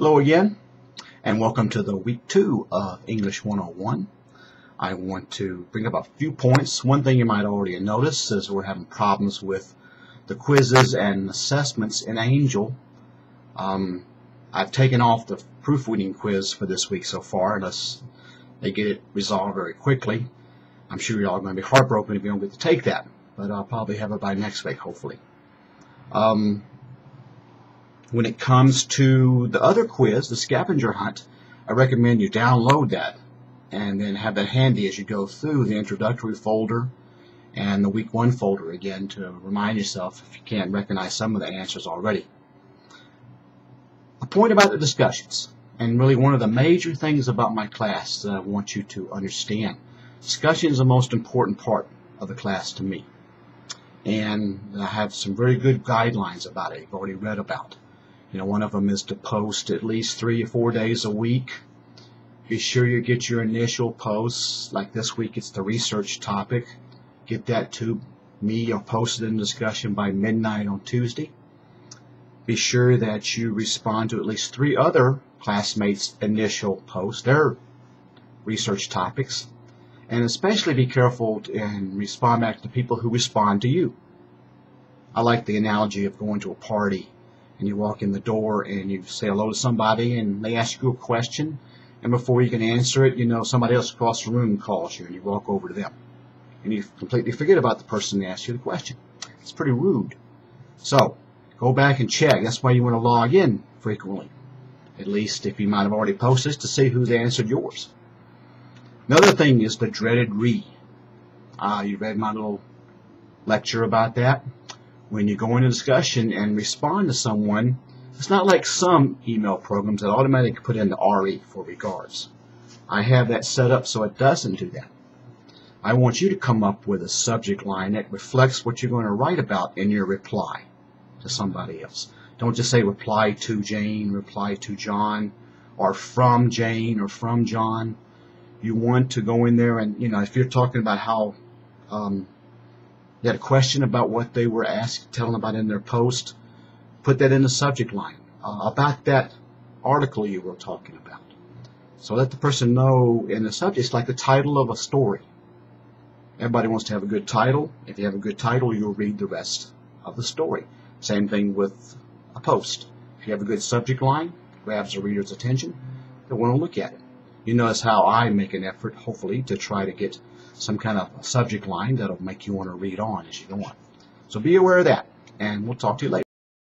Hello again, and welcome to the week 2 of English 101. I want to bring up a few points. One thing you might already have noticed is we're having problems with the quizzes and assessments in Angel. I've taken off the proofreading quiz for this week so far, unless they get it resolved very quickly. I'm sure you're all going to be heartbroken if you don't get to take that, but I'll probably have it by next week, hopefully. When it comes to the other quiz, the scavenger hunt, I recommend you download that and then have that handy as you go through the introductory folder and the week 1 folder again to remind yourself if you can't recognize some of the answers already. A point about the discussions, and really one of the major things about my class that I want you to understand. Discussion is the most important part of the class to me. And I have some very good guidelines about it you've already read about. One of them is to post at least 3 or 4 days a week. Be sure you get your initial posts. Like this week, it's the research topic. Get that to me or post it in discussion by midnight on Tuesday. Be sure that you respond to at least 3 other classmates' initial posts, their research topics. And especially be careful and respond back to people who respond to you. I like the analogy of going to a party. And you walk in the door and you say hello to somebody and they ask you a question, and before you can answer it, somebody else across the room calls you and you walk over to them and you completely forget about the person that asked you the question. It's pretty rude. So go back and check. That's why you want to log in frequently, at least if you might have already posted, to see who's answered yours. Another thing is the dreaded read. You read my little lecture about that. When you go into discussion and respond to someone, it's not like some email programs that automatically put in the RE for regards. I have that set up so it doesn't do that. I want you to come up with a subject line that reflects what you're going to write about in your reply to somebody else. Don't just say reply to Jane, reply to John, or from Jane or from John. You want to go in there and, if you're talking about how you had a question about what they were asked, telling about in their post, put that in the subject line about that article you were talking about. So let the person know in the subject. It's like the title of a story. Everybody wants to have a good title. If you have a good title, you'll read the rest of the story. Same thing with a post. If you have a good subject line, grabs the reader's attention, they want to look at it. You notice how I make an effort, hopefully, to try to get some kind of subject line that'll make you want to read on as you go on. So be aware of that, and we'll talk to you later.